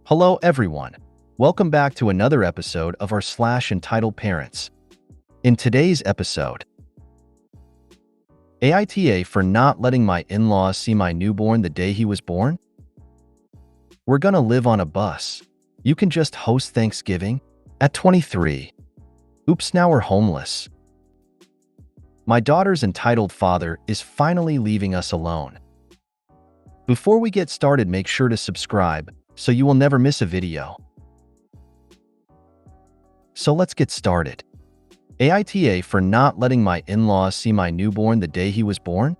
Hello everyone. Welcome back to another episode of our entitled parents. In today's episode, AITA for not letting my in-laws see my newborn the day he was born? We're gonna live on a bus. You can just host Thanksgiving? At 23. Oops, now we're homeless. My daughter's entitled father is finally leaving us alone. Before we get started, make sure to subscribe so you will never miss a video. So let's get started. AITA for not letting my in-laws see my newborn the day he was born?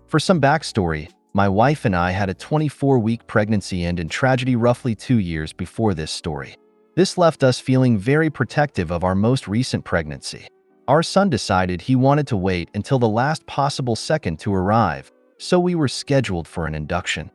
For some backstory, my wife and I had a 24-week pregnancy end in tragedy roughly 2 years before this story. This left us feeling very protective of our most recent pregnancy. Our son decided he wanted to wait until the last possible second to arrive, so we were scheduled for an induction.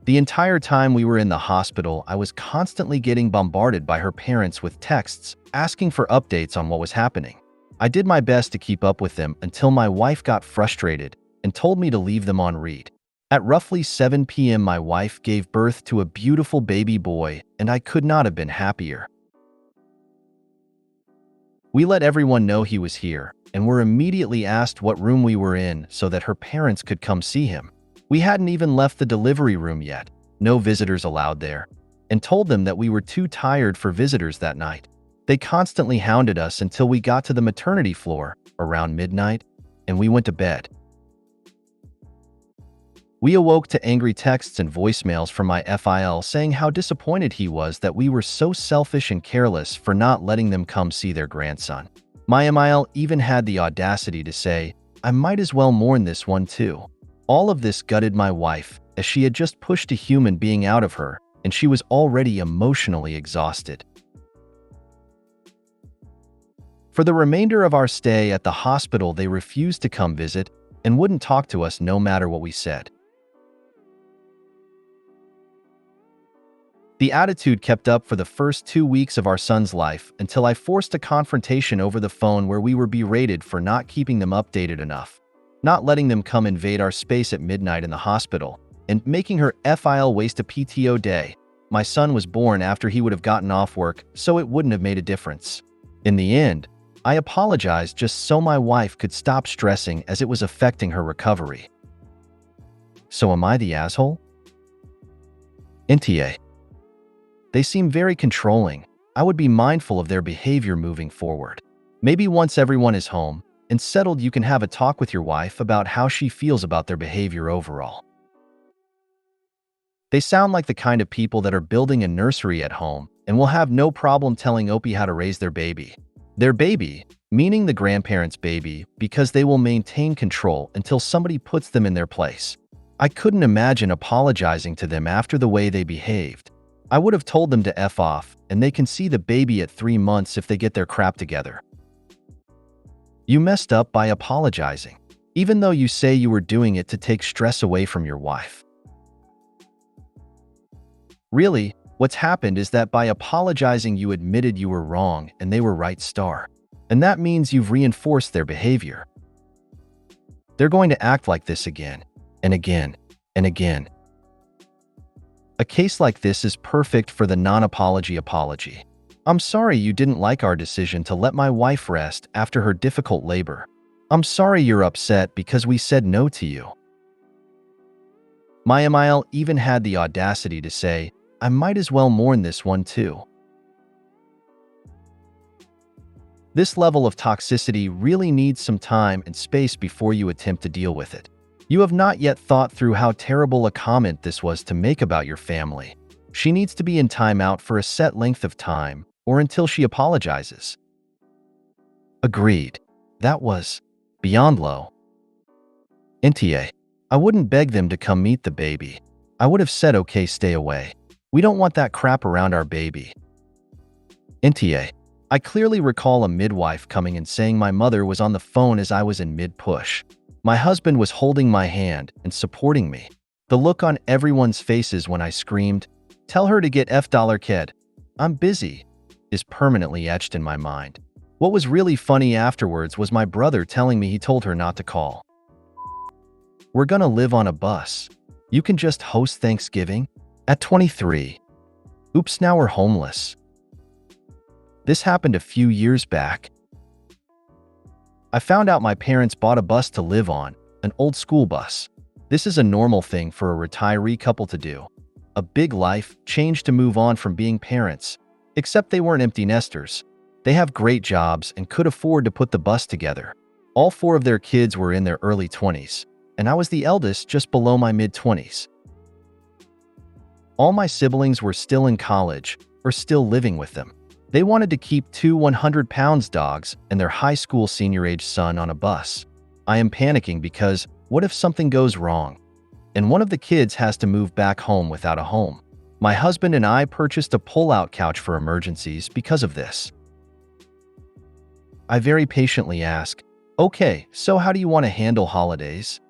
The entire time we were in the hospital, I was constantly getting bombarded by her parents with texts asking for updates on what was happening. I did my best to keep up with them until my wife got frustrated and told me to leave them on read. At roughly 7 p.m., my wife gave birth to a beautiful baby boy, and I could not have been happier. We let everyone know he was here, and were immediately asked what room we were in so that her parents could come see him. We hadn't even left the delivery room yet, no visitors allowed there, and told them that we were too tired for visitors that night. They constantly hounded us until we got to the maternity floor around midnight, and we went to bed. We awoke to angry texts and voicemails from my FIL saying how disappointed he was that we were so selfish and careless for not letting them come see their grandson. My MIL even had the audacity to say, "I might as well mourn this one too." All of this gutted my wife, as she had just pushed a human being out of her, and she was already emotionally exhausted. For the remainder of our stay at the hospital, they refused to come visit and wouldn't talk to us no matter what we said. The attitude kept up for the first 2 weeks of our son's life until I forced a confrontation over the phone where we were berated for not keeping them updated enough, not letting them come invade our space at midnight in the hospital, and making her FIL waste a PTO day. My son was born after he would have gotten off work, so it wouldn't have made a difference. In the end, I apologized just so my wife could stop stressing as it was affecting her recovery. So am I the asshole? NTA. They seem very controlling. I would be mindful of their behavior moving forward. Maybe once everyone is home and settled, you can have a talk with your wife about how she feels about their behavior overall. They sound like the kind of people that are building a nursery at home and will have no problem telling Opie how to raise their baby. Their baby, meaning the grandparents' baby, because they will maintain control until somebody puts them in their place. I couldn't imagine apologizing to them after the way they behaved. I would have told them to F off, and they can see the baby at 3 months if they get their crap together. You messed up by apologizing, even though you say you were doing it to take stress away from your wife. Really, what's happened is that by apologizing you admitted you were wrong and they were right. And that means you've reinforced their behavior. They're going to act like this again, and again, and again. A case like this is perfect for the non-apology apology. I'm sorry you didn't like our decision to let my wife rest after her difficult labor. I'm sorry you're upset because we said no to you. My MIL even had the audacity to say, "I might as well mourn this one too." This level of toxicity really needs some time and space before you attempt to deal with it. You have not yet thought through how terrible a comment this was to make about your family. She needs to be in timeout for a set length of time, or until she apologizes. Agreed. That was beyond low. NTA. I wouldn't beg them to come meet the baby. I would have said, "Okay, stay away. We don't want that crap around our baby." NTA. I clearly recall a midwife coming and saying my mother was on the phone as I was in mid-push. My husband was holding my hand and supporting me. The look on everyone's faces when I screamed, "Tell her to get $kid. I'm busy," is permanently etched in my mind. What was really funny afterwards was my brother telling me he told her not to call. We're gonna live on a bus. You can just host Thanksgiving? At 23. Oops, now we're homeless. This happened a few years back. I found out my parents bought a bus to live on, an old school bus. This is a normal thing for a retiree couple to do. A big life change to move on from being parents, except they weren't empty nesters. They have great jobs and could afford to put the bus together. All 4 of their kids were in their early 20s, and I was the eldest just below my mid-20s. All my siblings were still in college or still living with them. They wanted to keep 2 100-pound dogs and their high school senior-age son on a bus. I am panicking because what if something goes wrong? And one of the kids has to move back home without a home. My husband and I purchased a pull-out couch for emergencies because of this. I very patiently ask, "Okay, so how do you want to handle holidays?"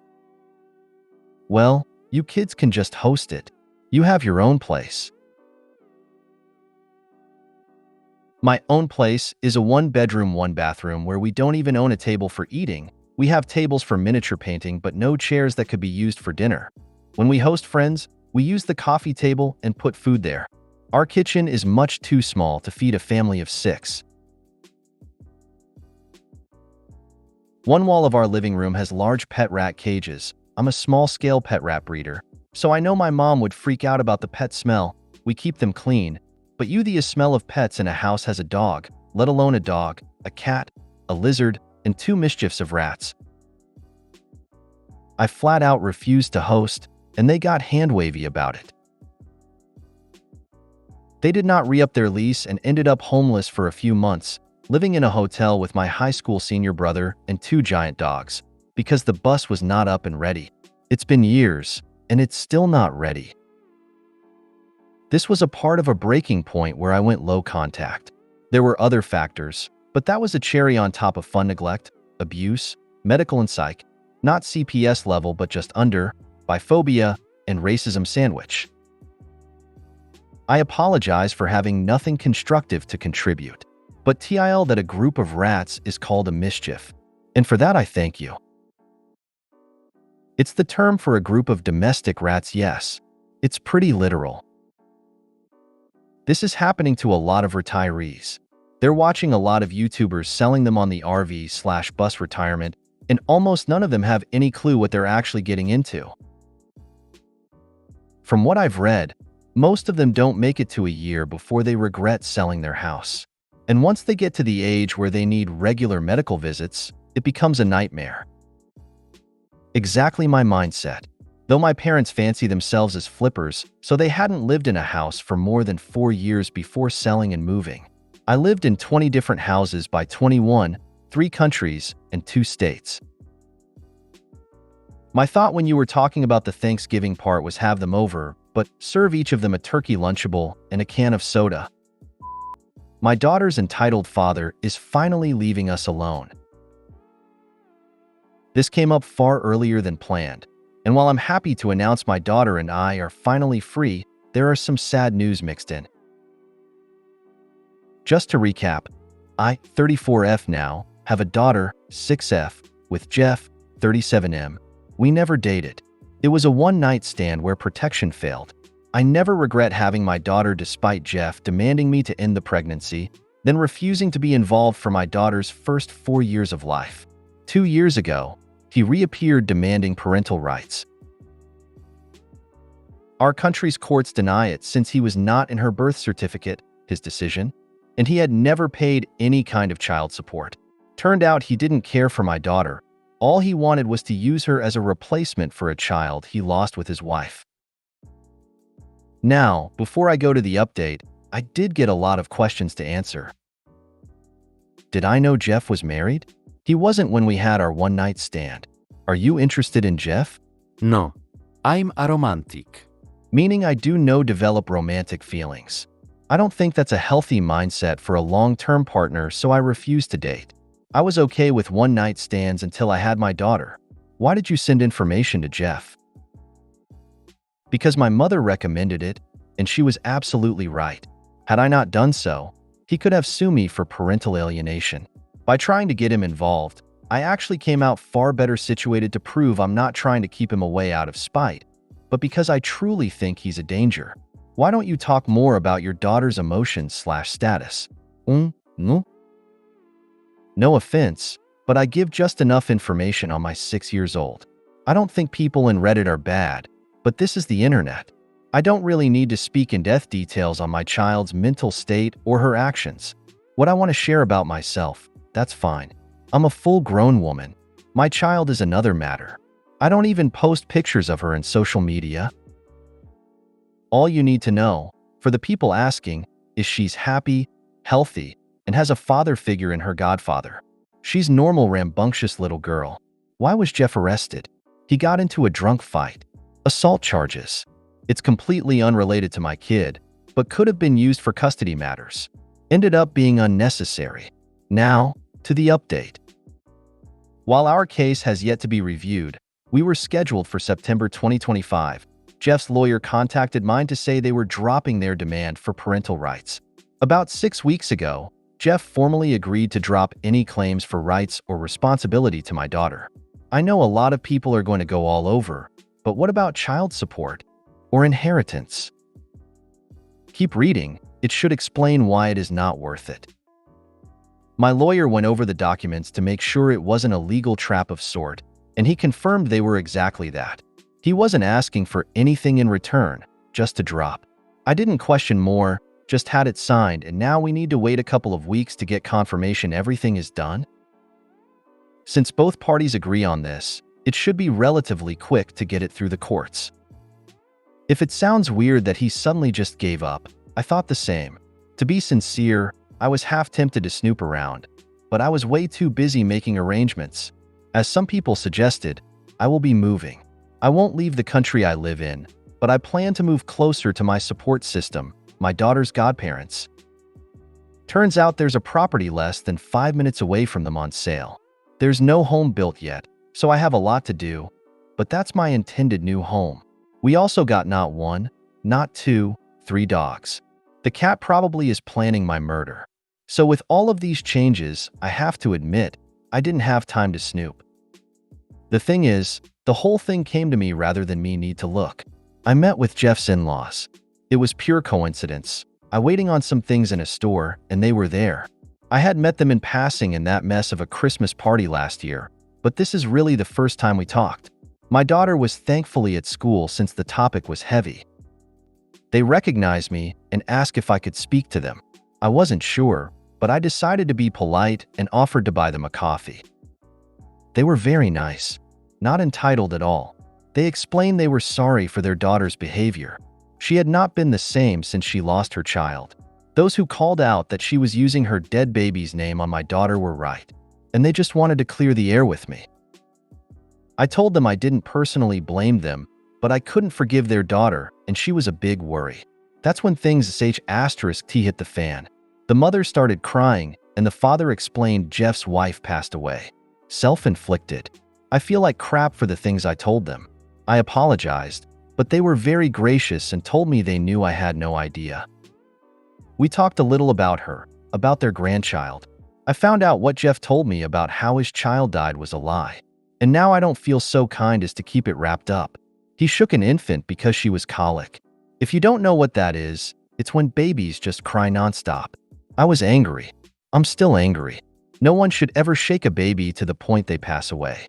"Well, you kids can just host it. You have your own place." My own place is a 1-bedroom, 1-bathroom where we don't even own a table for eating. We have tables for miniature painting but no chairs that could be used for dinner. When we host friends, we use the coffee table and put food there. Our kitchen is much too small to feed a family of 6. One wall of our living room has large pet rat cages. I'm a small-scale pet rat breeder, so I know my mom would freak out about the pet smell. We keep them clean, but the smell of pets in a house has a dog, let alone a dog, a cat, a lizard, and 2 mischiefs of rats. I flat out refused to host, and they got hand-wavy about it. They did not re-up their lease and ended up homeless for a few months, living in a hotel with my high school senior brother and 2 giant dogs, because the bus was not up and ready. It's been years, and it's still not ready. This was a part of a breaking point where I went low contact. There were other factors, but that was a cherry on top of fun neglect, abuse, medical and psych, not CPS level but just under, biphobia, and racism sandwich. I apologize for having nothing constructive to contribute, but TIL that a group of rats is called a mischief, and for that I thank you. It's the term for a group of domestic rats, yes. It's pretty literal. This is happening to a lot of retirees. They're watching a lot of YouTubers selling them on the RV/bus retirement, and almost none of them have any clue what they're actually getting into. From what I've read, most of them don't make it to a year before they regret selling their house. And once they get to the age where they need regular medical visits, it becomes a nightmare. Exactly my mindset. Though my parents fancy themselves as flippers, so they hadn't lived in a house for more than 4 years before selling and moving. I lived in 20 different houses by 21, 3 countries, and 2 states. My thought when you were talking about the Thanksgiving part was have them over, but serve each of them a turkey Lunchable and a can of soda. My daughter's entitled father is finally leaving us alone. This came up far earlier than planned. And while I'm happy to announce my daughter and I are finally free, there are some sad news mixed in. Just to recap, I, 34F now, have a daughter, 6F, with Jeff, 37M. We never dated. It was a one-night stand where protection failed. I never regret having my daughter despite Jeff demanding me to end the pregnancy, then refusing to be involved for my daughter's first 4 years of life. 2 years ago, he reappeared demanding parental rights. Our country's courts deny it since he was not in her birth certificate, his decision, and he had never paid any kind of child support. Turned out he didn't care for my daughter. All he wanted was to use her as a replacement for a child he lost with his wife. Now, before I go to the update, I did get a lot of questions to answer. Did I know Jeff was married? He wasn't when we had our one-night stand. Are you interested in Jeff? No, I'm a romantic. Meaning I do no develop romantic feelings. I don't think that's a healthy mindset for a long-term partner, so I refuse to date. I was okay with one-night stands until I had my daughter. Why did you send information to Jeff? Because my mother recommended it, and she was absolutely right. Had I not done so, he could have sued me for parental alienation. By trying to get him involved, I actually came out far better situated to prove I'm not trying to keep him away out of spite. but because I truly think he's a danger. Why don't you talk more about your daughter's emotions/status? No? No offense, but I give just enough information on my 6 years old. I don't think people in Reddit are bad, but this is the internet. I don't really need to speak in depth details on my child's mental state or her actions. What I want to share about myself, that's fine. I'm a full-grown woman. My child is another matter. I don't even post pictures of her in social media. All you need to know, for the people asking, is she's happy, healthy, and has a father figure in her godfather. She's normal, rambunctious little girl. Why was Jeff arrested? He got into a drunk fight. Assault charges. It's completely unrelated to my kid, but could have been used for custody matters. Ended up being unnecessary. Now, to the update. While our case has yet to be reviewed, we were scheduled for September 2025. Jeff's lawyer contacted mine to say they were dropping their demand for parental rights. About 6 weeks ago, Jeff formally agreed to drop any claims for rights or responsibility to my daughter. I know a lot of people are going to go all over, but what about child support or inheritance? Keep reading, it should explain why it is not worth it. My lawyer went over the documents to make sure it wasn't a legal trap of sort, and he confirmed they were exactly that. He wasn't asking for anything in return, just to drop. I didn't question more, just had it signed, and now we need to wait a couple of weeks to get confirmation everything is done? Since both parties agree on this, it should be relatively quick to get it through the courts. If it sounds weird that he suddenly just gave up, I thought the same. To be sincere, I was half tempted to snoop around, but I was way too busy making arrangements. As some people suggested, I will be moving. I won't leave the country I live in, but I plan to move closer to my support system, my daughter's godparents. Turns out there's a property less than 5 minutes away from them on sale. There's no home built yet, so I have a lot to do, but that's my intended new home. We also got not 1, not 2, 3 dogs. The cat probably is planning my murder. So with all of these changes, I have to admit, I didn't have time to snoop. The thing is, the whole thing came to me rather than me need to look. I met with Jeff's in-laws. It was pure coincidence. I waiting on some things in a store, and they were there. I had met them in passing in that mess of a Christmas party last year, but this is really the first time we talked. My daughter was thankfully at school since the topic was heavy. They recognized me and asked if I could speak to them. I wasn't sure, but I decided to be polite and offered to buy them a coffee. They were very nice, not entitled at all. They explained they were sorry for their daughter's behavior. She had not been the same since she lost her child. Those who called out that she was using her dead baby's name on my daughter were right, and they just wanted to clear the air with me. I told them I didn't personally blame them, but I couldn't forgive their daughter, and she was a big worry. That's when things *T hit the fan. The mother started crying, and the father explained Jeff's wife passed away. Self-inflicted. I feel like crap for the things I told them. I apologized, but they were very gracious and told me they knew I had no idea. We talked a little about her, about their grandchild. I found out what Jeff told me about how his child died was a lie. And now I don't feel so kind as to keep it wrapped up. He shook an infant because she was colic. If you don't know what that is, it's when babies just cry nonstop. I was angry. I'm still angry. No one should ever shake a baby to the point they pass away.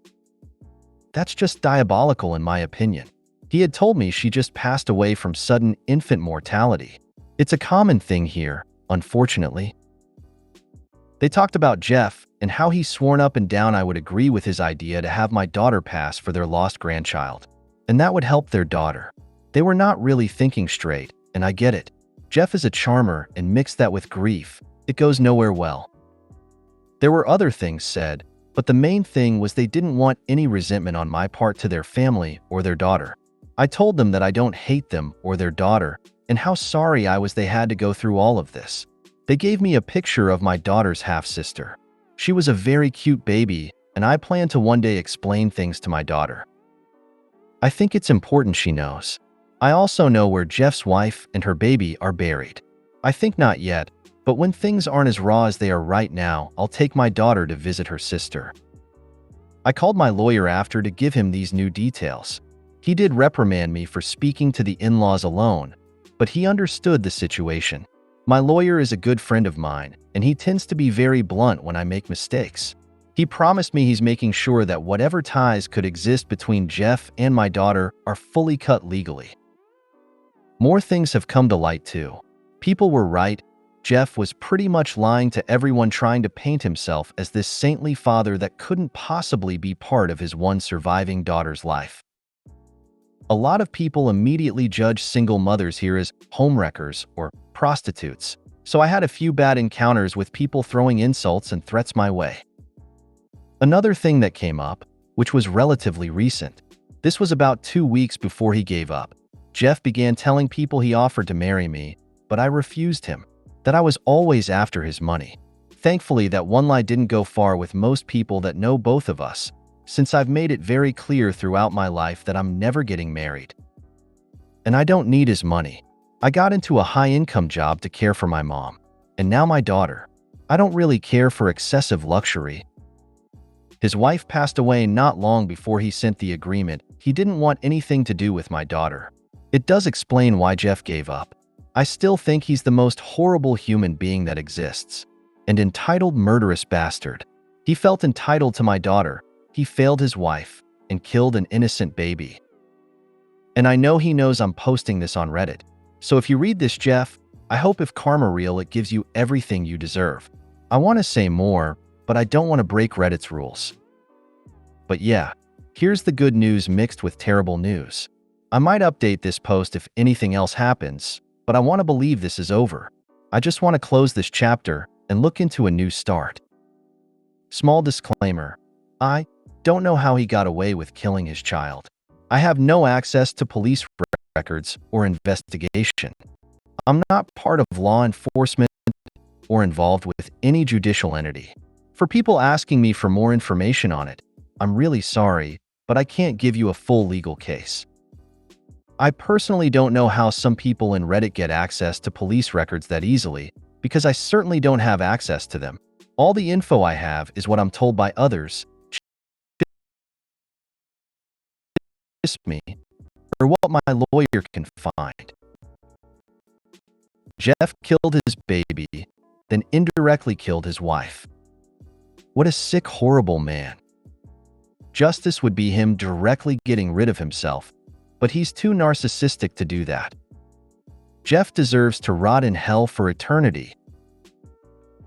That's just diabolical in my opinion. He had told me she just passed away from sudden infant mortality. It's a common thing here, unfortunately. They talked about Jeff and how he sworn up and down I would agree with his idea to have my daughter pass for their lost grandchild. And that would help their daughter. They were not really thinking straight, and I get it. Jeff is a charmer, and mix that with grief, it goes nowhere well. There were other things said, but the main thing was they didn't want any resentment on my part to their family or their daughter. I told them that I don't hate them or their daughter, and how sorry I was they had to go through all of this. They gave me a picture of my daughter's half-sister. She was a very cute baby, and I plan to one day explain things to my daughter. I think it's important she knows. I also know where Jeff's wife and her baby are buried. I think not yet, but when things aren't as raw as they are right now, I'll take my daughter to visit her sister. I called my lawyer after to give him these new details. He did reprimand me for speaking to the in-laws alone, but he understood the situation. My lawyer is a good friend of mine, and he tends to be very blunt when I make mistakes. He promised me he's making sure that whatever ties could exist between Jeff and my daughter are fully cut legally. More things have come to light too. People were right. Jeff was pretty much lying to everyone, trying to paint himself as this saintly father that couldn't possibly be part of his one surviving daughter's life. A lot of people immediately judge single mothers here as homewreckers or prostitutes, so I had a few bad encounters with people throwing insults and threats my way. Another thing that came up, which was relatively recent, this was about 2 weeks before he gave up. Jeff began telling people he offered to marry me, but I refused him, that I was always after his money. Thankfully, that one lie didn't go far with most people that know both of us, since I've made it very clear throughout my life that I'm never getting married. And I don't need his money. I got into a high-income job to care for my mom, and now my daughter. I don't really care for excessive luxury. His wife passed away not long before he sent the agreement. He didn't want anything to do with my daughter. It does explain why Jeff gave up. I still think he's the most horrible human being that exists. An entitled, murderous bastard. He felt entitled to my daughter. He failed his wife and killed an innocent baby. And I know he knows I'm posting this on Reddit. So if you read this, Jeff, I hope if karma real, it gives you everything you deserve. I want to say more, but I don't want to break Reddit's rules. But yeah, here's the good news mixed with terrible news. I might update this post if anything else happens, but I want to believe this is over. I just want to close this chapter and look into a new start. Small disclaimer. I don't know how he got away with killing his child. I have no access to police records or investigation. I'm not part of law enforcement or involved with any judicial entity. For people asking me for more information on it, I'm really sorry, but I can't give you a full legal case. I personally don't know how some people in Reddit get access to police records that easily, because I certainly don't have access to them. All the info I have is what I'm told by others, just me, or what my lawyer can find. Jeff killed his baby, then indirectly killed his wife. What a sick, horrible man. Justice would be him directly getting rid of himself, but he's too narcissistic to do that. Jeff deserves to rot in hell for eternity.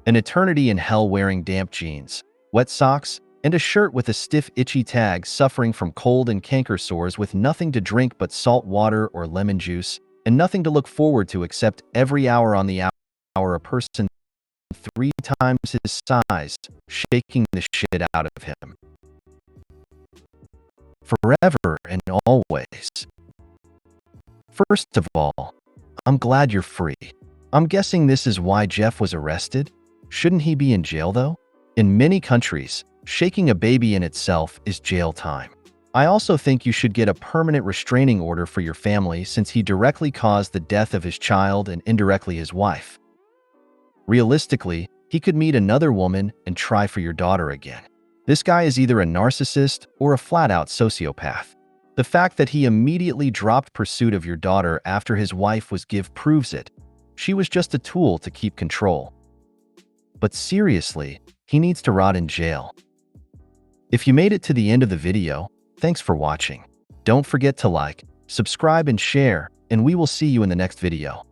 An eternity in hell wearing damp jeans, wet socks, and a shirt with a stiff, itchy tag, suffering from cold and canker sores with nothing to drink but salt water or lemon juice, and nothing to look forward to except every hour on the hour a person 3 times his size, shaking the shit out of him. Forever and always. First of all, I'm glad you're free. I'm guessing this is why Jeff was arrested? Shouldn't he be in jail though? In many countries, shaking a baby in itself is jail time. I also think you should get a permanent restraining order for your family, since he directly caused the death of his child and indirectly his wife. Realistically, he could meet another woman and try for your daughter again. This guy is either a narcissist or a flat-out sociopath. The fact that he immediately dropped pursuit of your daughter after his wife was killed proves it. She was just a tool to keep control. But seriously, he needs to rot in jail. If you made it to the end of the video, thanks for watching. Don't forget to like, subscribe, and share, and we will see you in the next video.